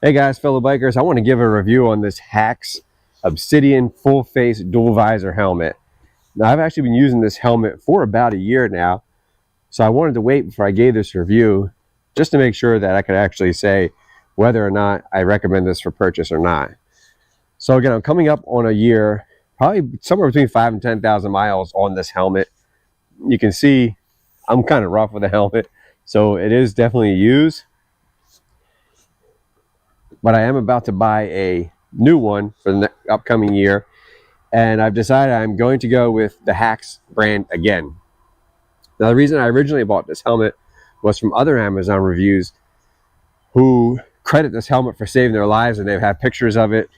Hey guys, fellow bikers, I want to give a review on this Hacks Obsidian full face dual visor helmet. Now I've actually been using this helmet for about a year now, so I wanted to wait before I gave this review just to make sure that I could actually say whether or not I recommend this for purchase or not. So again, I'm coming up on a year, probably somewhere between 5,000 and 10,000 miles on this helmet. You can see I'm kind of rough with the helmet, so it is definitely used. But I am about to buy a new one for the upcoming year, and I've decided I'm going to go with the Hacks brand again. Now, the reason I originally bought this helmet was from other Amazon reviews who credit this helmet for saving their lives, and they've had pictures of it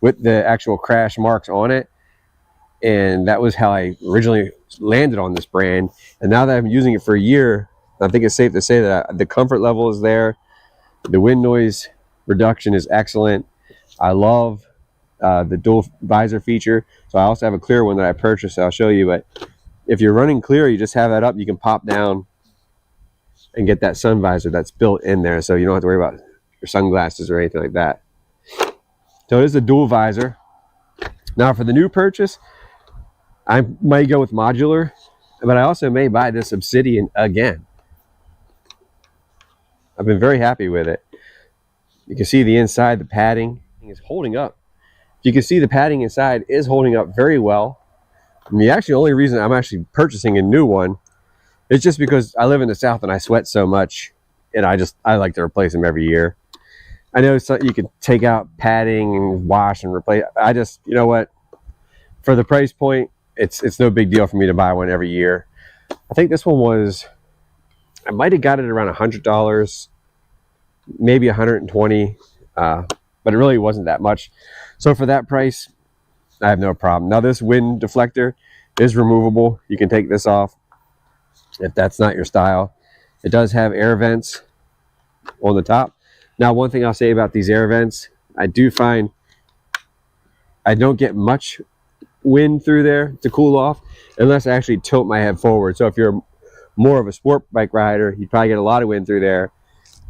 with the actual crash marks on it, and that was how I originally landed on this brand. And now that I'm using it for a year, I think it's safe to say that the comfort level is there, the wind noise reduction is excellent. I love the dual visor feature. So I also have a clear one that I purchased, so I'll show you. But if you're running clear, you just have that up, you can pop down and get that sun visor that's built in there, so you don't have to worry about your sunglasses or anything like that. So it is a dual visor. Now for the new purchase, I might go with modular, but I also may buy this Obsidian again. I've been very happy with it. You can see the inside, the padding is holding up. You can see the padding inside is holding up very well. And the only reason I'm actually purchasing a new one is just because I live in the South and I sweat so much, and I like to replace them every year. I know you can take out padding and wash and replace. You know what? For the price point, it's no big deal for me to buy one every year. I think this one was, I might have got it around $100. Maybe 120, but it really wasn't that much. So for that price, I have no problem. Now this wind deflector is removable. You can take this off if that's not your style. It does have air vents on the top. Now one thing I'll say about these air vents, I do find I don't get much wind through there to cool off unless I actually tilt my head forward. So if you're more of a sport bike rider, you probably get a lot of wind through there.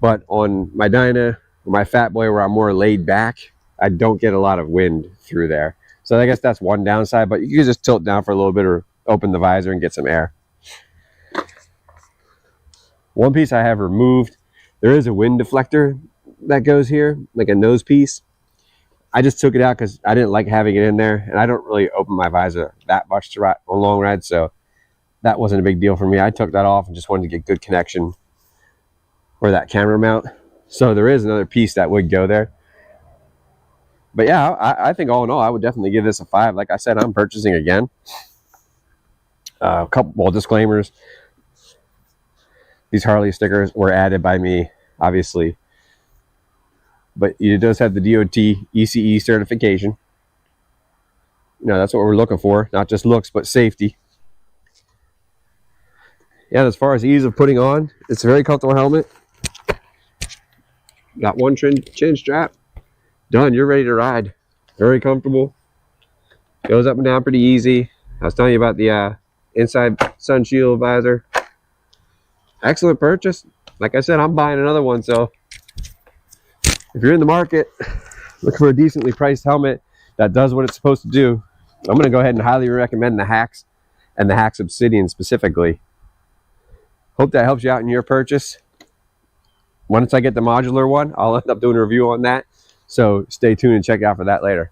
But on my Dyna or my Fat Boy, where I'm more laid back, I don't get a lot of wind through there. So I guess that's one downside, but you can just tilt down for a little bit or open the visor and get some air. One piece I have removed, there is a wind deflector that goes here, like a nose piece. I just took it out because I didn't like having it in there, and I don't really open my visor that much to ride on long rides, so that wasn't a big deal for me. I took that off and just wanted to get good connection for that camera mount. So there is another piece that would go there. But yeah, I think all in all, I would definitely give this a 5. Like I said, I'm purchasing again. A couple disclaimers. These Harley stickers were added by me, obviously. But it does have the DOT ECE certification. You know, that's what we're looking for. Not just looks, but safety. Yeah, as far as ease of putting on, it's a very comfortable helmet. Got one chin strap. Done. You're ready to ride. Very comfortable. Goes up and down pretty easy. I was telling you about the inside sun shield visor. Excellent purchase. Like I said, I'm buying another one. So if you're in the market looking for a decently priced helmet that does what it's supposed to do, I'm going to go ahead and highly recommend the Hacks and the Hacks Obsidian specifically. Hope that helps you out in your purchase. Once I get the modular one, I'll end up doing a review on that. So stay tuned and check out for that later.